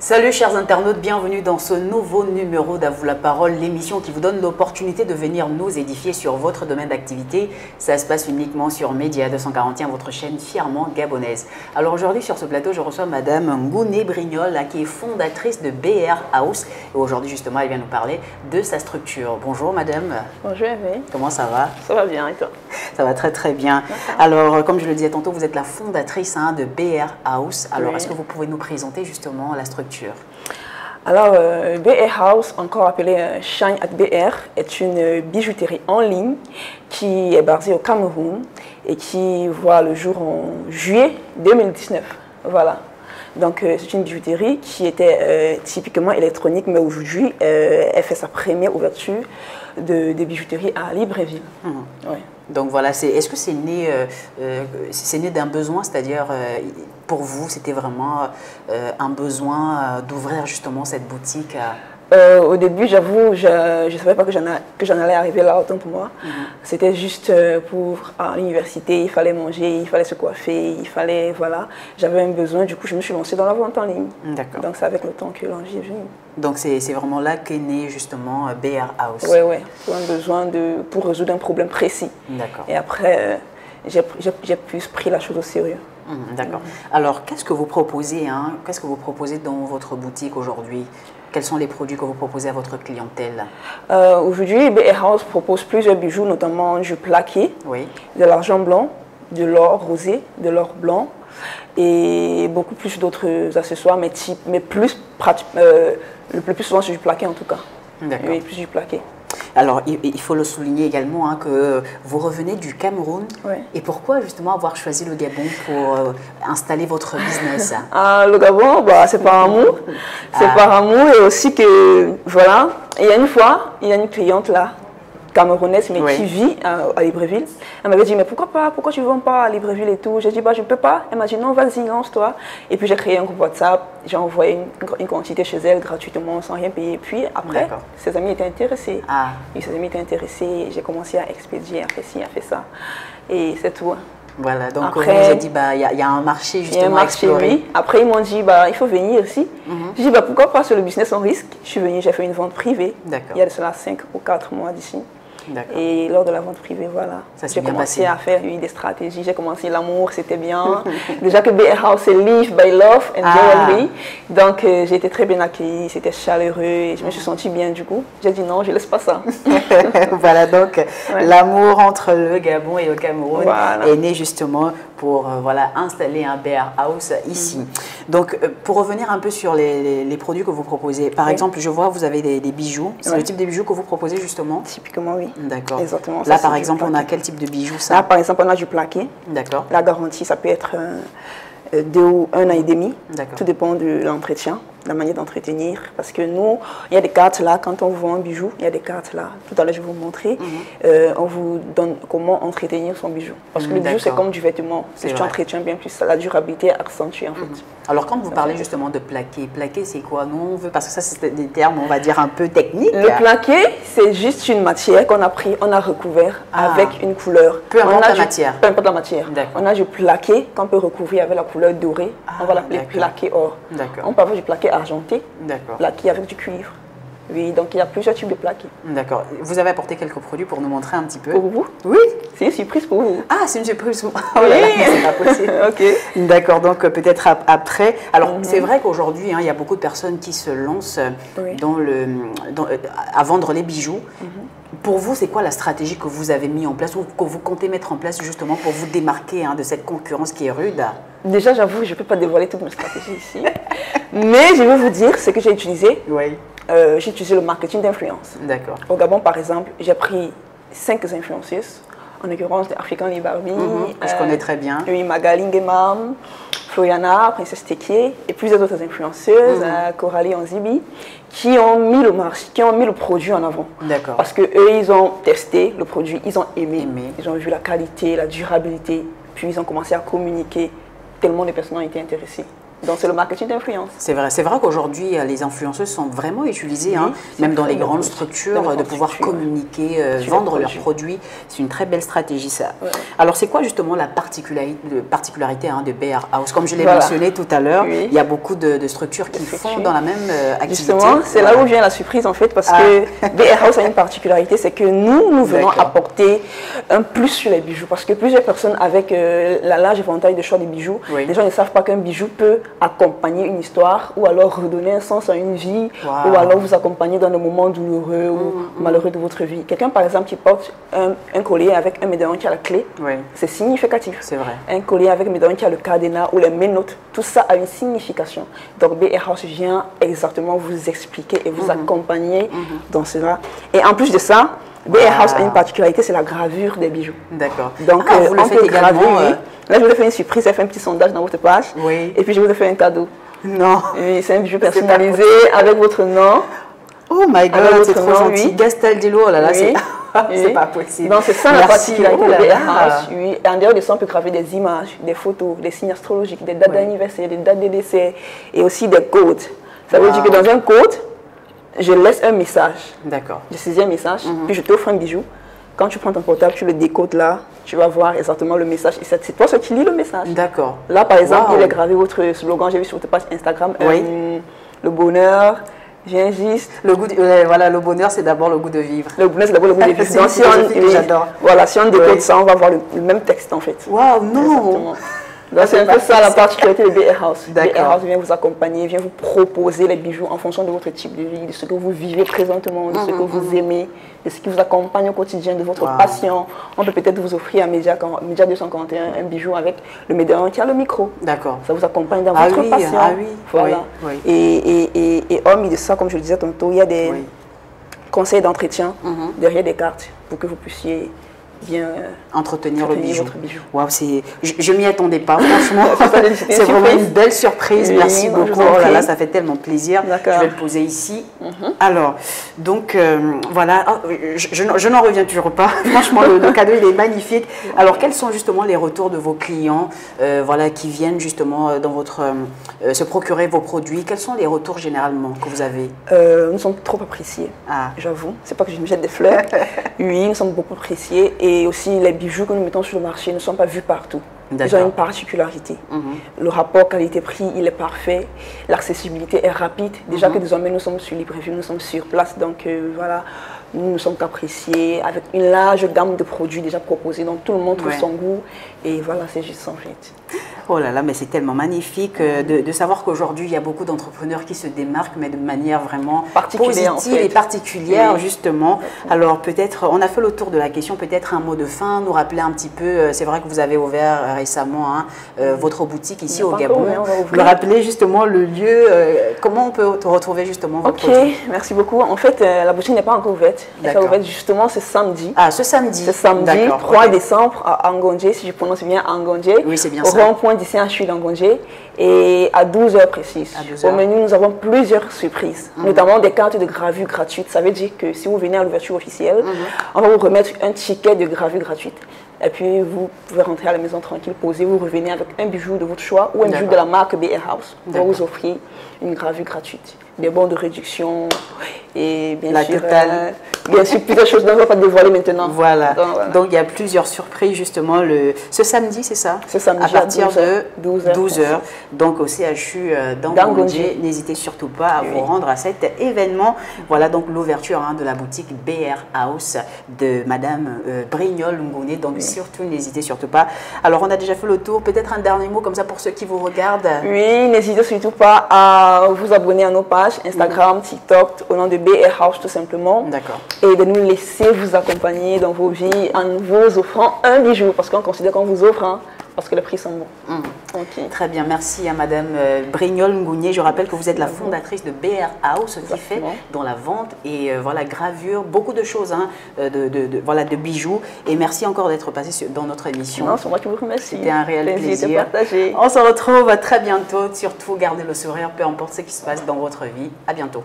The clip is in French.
Salut chers internautes, bienvenue dans ce nouveau numéro d'À vous la parole, l'émission qui vous donne l'opportunité de venir nous édifier sur votre domaine d'activité. Ça se passe uniquement sur Média 241, votre chaîne fièrement gabonaise. Alors aujourd'hui sur ce plateau, je reçois Madame Ngouné Brignol, qui est fondatrice de BR House. Et aujourd'hui justement, elle vient nous parler de sa structure. Bonjour Madame. Bonjour Eve. Comment ça va? Ça va bien et toi? Ça va très très bien. Alors comme je le disais tantôt, vous êtes la fondatrice de BR House. Alors Oui. est-ce que vous pouvez nous présenter justement la structure? Alors, BR House, encore appelé Shine at BR, est une bijouterie en ligne qui est basée au Cameroun et qui voit le jour en juillet 2019. Voilà. Donc, c'est une bijouterie qui était typiquement électronique, mais aujourd'hui, elle fait sa première ouverture de bijouterie à Libreville. Ouais. Donc voilà, est-ce que c'est né d'un besoin, c'est-à-dire pour vous, c'était vraiment un besoin d'ouvrir justement cette boutique Au début, j'avoue, je ne savais pas que j'en allais arriver là, autant pour moi. C'était juste pour à l'université, il fallait manger, il fallait se coiffer, il fallait, voilà. J'avais un besoin, du coup, je me suis lancée dans la vente en ligne. D'accord. Donc, c'est avec le temps que l'envie est venue. Donc c'est vraiment là qu'est né justement BR House. Oui, oui, pour un besoin pour résoudre un problème précis. D'accord. Et après, j'ai plus pris la chose au sérieux. D'accord. Alors, qu'est-ce que vous proposez, qu'est-ce que vous proposez dans votre boutique aujourd'hui? Quels sont les produits que vous proposez à votre clientèle? Aujourd'hui, BR House propose plusieurs bijoux, notamment du plaqué, Oui. de l'argent blanc, de l'or rosé, de l'or blanc et beaucoup plus d'autres accessoires, mais le plus souvent c'est du plaqué en tout cas. D'accord. Oui, plus du plaqué. Alors, il faut le souligner également que vous revenez du Cameroun. Ouais. Et pourquoi justement avoir choisi le Gabon pour installer votre business? Le Gabon, bah, c'est par amour. C'est par amour et aussi que, voilà, il y a une fois, il y a une cliente là, camerounaise, mais Oui. qui vit à Libreville. Elle m'avait dit, mais pourquoi pas, pourquoi tu ne vends pas à Libreville et tout? J'ai dit, bah, je ne peux pas. Elle m'a dit, non, vas-y, lance-toi. Et puis j'ai créé un groupe WhatsApp, j'ai envoyé une quantité chez elle gratuitement, sans rien payer. Puis après, ses amis étaient intéressés. Et ses amis étaient intéressés, j'ai commencé à expédier, à faire ci, à faire ça. Et c'est tout. Voilà, donc Après, on vous a dit, bah, il y a un marché justement à explorer. Oui. Après, ils m'ont dit, bah, il faut venir ici. J'ai dit, bah, pourquoi pas sur le business en risque? Je suis venue, j'ai fait une vente privée. Il y a de cela 5 ou 4 mois d'ici. Et lors de la vente privée, voilà, j'ai commencé à faire des stratégies. J'ai commencé l'amour, c'était bien. Déjà que BR House, c'est Live by Love and Jewelry. Donc, j'ai été très bien accueillie, c'était chaleureux. Et je me suis sentie bien du coup. J'ai dit non, je ne laisse pas ça. Voilà, donc l'amour entre le Gabon et le Cameroun est né justement pour installer un BR House ici. Donc, pour revenir un peu sur les produits que vous proposez, par exemple, je vois vous avez des bijoux. C'est le type de bijoux que vous proposez justement? Typiquement, oui. D'accord. Exactement. Là, par exemple, on a quel type de bijoux ça? Là, par exemple, on a du plaqué. D'accord. La garantie, ça peut être 2 ou 1 an et demi. D'accord. Tout dépend de l'entretien, de la manière d'entretenir. Parce que nous, il y a des cartes là, quand on vend un bijou, il y a des cartes là. Tout à l'heure, je vais vous montrer. On vous donne comment entretenir son bijou. Parce que le bijou, c'est comme du vêtement. Si tu entretiens bien plus, la durabilité est accentuée en fait. Alors, quand vous parlez justement de plaqué, plaqué c'est quoi? Nous, on veut, parce que ça, c'est des termes, on va dire, un peu techniques. Le plaqué, c'est juste une matière qu'on a pris, on a recouvert avec une couleur. Peu importe la matière. Peu importe la matière. On a du plaqué qu'on peut recouvrir avec la couleur dorée. On va l'appeler plaqué or. On peut avoir du plaqué argenté, plaqué avec du cuivre. Oui, donc il y a plusieurs types de plaqués. D'accord. Vous avez apporté quelques produits pour nous montrer un petit peu? Pour vous? Oui. C'est une surprise pour vous. Ah, c'est une surprise pour moi. Oui, c'est pas possible. Ok. D'accord, donc peut-être après. Alors, c'est vrai qu'aujourd'hui, il y a beaucoup de personnes qui se lancent à vendre les bijoux. Pour vous, c'est quoi la stratégie que vous avez mis en place ou que vous comptez mettre en place justement pour vous démarquer de cette concurrence qui est rude? Déjà, j'avoue, je ne peux pas dévoiler toutes mes stratégies ici. Mais je vais vous dire ce que j'ai utilisé. Oui. J'ai utilisé le marketing d'influence. D'accord. Au Gabon, par exemple, j'ai pris 5 influenceuses, en l'occurrence African Libarbi. Je connais très bien. Oui, Magali Ngemam, Floriana, Princesse Tekié, et plusieurs autres influenceuses, Coralie Anzibi, qui ont mis le produit en avant. D'accord. Parce qu'eux, ils ont testé le produit, ils ont aimé. Ils ont vu la qualité, la durabilité, puis ils ont commencé à communiquer tellement de personnes ont été intéressées. Donc c'est le marketing d'influence. C'est vrai qu'aujourd'hui, les influenceuses sont vraiment utilisées, hein, même dans les grandes structures, de pouvoir communiquer, vendre leurs produits. C'est une très belle stratégie, ça. Ouais. Alors, c'est quoi justement la particularité hein, de BR House? Comme je l'ai mentionné tout à l'heure, il y a beaucoup de structures qui font dans la même activité. Justement, c'est là où vient la surprise en fait, parce que BR House a une particularité, c'est que nous venons apporter un plus sur les bijoux. Parce que plusieurs personnes avec la large éventail de choix de bijoux, les gens ne savent pas qu'un bijou peut accompagner une histoire ou alors redonner un sens à une vie ou alors vous accompagner dans le moment douloureux ou malheureux de votre vie. Quelqu'un par exemple qui porte un collier avec un médaillon qui a la clé, c'est significatif. C'est vrai. Un collier avec un médaillon qui a le cadenas ou les menottes, tout ça a une signification. Donc BR House vient exactement vous expliquer et vous accompagner dans cela. Et en plus de ça, BR House a une particularité, c'est la gravure des bijoux. D'accord. Donc vous on peut graver, Là, je vous ai fait une surprise, j'ai fait un petit sondage dans votre page. Et puis, je vous ai fait un cadeau. Non. C'est un bijou personnalisé avec votre nom. Oh my God, c'est trop gentil. Gastaldello, oh là là, c'est pas possible. Donc, c'est ça la particularité de la BR House. Et en dehors de ça, on peut graver des images, des photos, des signes astrologiques, des dates d'anniversaire, des dates de décès et aussi des codes. Ça veut dire que dans un code, je laisse un message. D'accord. Je saisis un message, puis je t'offre un bijou. Quand tu prends ton portable, tu le décodes là, tu vas voir exactement le message. Et c'est toi qui lis le message. D'accord. Là, par exemple, il est gravé votre slogan, j'ai vu sur votre page Instagram, le bonheur vient juste. Le goût voilà, le bonheur, c'est d'abord le goût de vivre. Le bonheur, c'est d'abord le goût de vivre. Donc, j'adore. Voilà, si on décode ça, on va voir le même texte en fait. Waouh, non. Exactement. Donc c'est un peu ça la particularité de BR House. BR House vient vous accompagner, vient vous proposer les bijoux en fonction de votre type de vie, de ce que vous vivez présentement, de ce que vous aimez, de ce qui vous accompagne au quotidien, de votre passion. On peut peut-être vous offrir à Média 241 un bijou avec le médaillon qui a le micro. D'accord. Ça vous accompagne dans votre passion. Ah oui, voilà. Et hormis de ça, comme je le disais tantôt, il y a des conseils d'entretien derrière des cartes pour que vous puissiez bien entretenir le bijou. Wow, je m'y attendais pas, franchement. C'est vraiment une belle surprise. Merci beaucoup. Oh là là, ça fait tellement plaisir. Je vais le poser ici. Alors, donc voilà, je n'en reviens toujours pas. Franchement, le cadeau, il est magnifique. Alors, quels sont justement les retours de vos clients voilà, qui viennent justement dans votre se procurer vos produits? Quels sont les retours généralement que vous avez? Nous sommes trop appréciés, j'avoue. C'est pas que je me jette des fleurs. Oui, nous sommes beaucoup appréciés. Et aussi, les bijoux que nous mettons sur le marché ne sont pas vus partout. Ils ont une particularité. Le rapport qualité-prix, il est parfait. L'accessibilité est rapide. Déjà que désormais, nous sommes sur Libreville, nous sommes sur place. Donc voilà, nous ne sommes qu'appréciés avec une large gamme de produits déjà proposés. Donc tout le monde trouve son goût. Et voilà, c'est juste ça en fait. Oh là là, mais c'est tellement magnifique de savoir qu'aujourd'hui, il y a beaucoup d'entrepreneurs qui se démarquent, mais de manière vraiment positive et particulière, justement. Alors peut-être, on a fait le tour de la question, peut-être un mot de fin, nous rappeler un petit peu, c'est vrai que vous avez ouvert récemment votre boutique ici au Gabon. Nous rappeler justement le lieu, comment on peut retrouver justement votre produit. Merci beaucoup. En fait, la boutique n'est pas encore ouverte. Elle sera ouverte justement ce samedi. Ah, ce samedi. Ce samedi, 3 décembre à Angondje, si je prononce bien Angondje. Oui, c'est bien ça. Point d'ici à Angondje et à 12h précises. Au menu, nous avons plusieurs surprises, notamment des cartes de gravure gratuites. Ça veut dire que si vous venez à l'ouverture officielle, on va vous remettre un ticket de gravure gratuite. Et puis, vous pouvez rentrer à la maison tranquille, poser, vous revenez avec un bijou de votre choix ou un bijou de la marque BR House. On va vous offrir une gravure gratuite, des bons de réduction et bien sûr, plusieurs choses dont on ne va pas dévoiler maintenant. Voilà. Donc, il y a plusieurs surprises justement ce samedi, c'est ça? Ce samedi à partir de 12h. Donc, au CHU d'Angondje. N'hésitez surtout pas à vous rendre à cet événement. Voilà donc l'ouverture de la boutique BR House de Madame Brignol Ngouné. Donc, surtout, n'hésitez surtout pas. Alors, on a déjà fait le tour. Peut-être un dernier mot comme ça pour ceux qui vous regardent. Oui, n'hésitez surtout pas à vous abonner à nos pages Instagram, TikTok, au nom de BR House tout simplement. D'accord. Et de nous laisser vous accompagner dans vos vies en vous offrant un bijou. Parce qu'on considère qu'on vous offre, parce que les prix sont bons. Très bien, merci à Madame Brignol Ngouné. Je rappelle que vous êtes la fondatrice de BR House qui fait dans la vente et voilà, gravure, beaucoup de choses, voilà, de bijoux. Et merci encore d'être passé dans notre émission. Non, c'est moi qui vous remercie. C'était un réel plaisir. Partager. On se retrouve très bientôt. Surtout, gardez le sourire, peu importe ce qui se passe dans votre vie. À bientôt.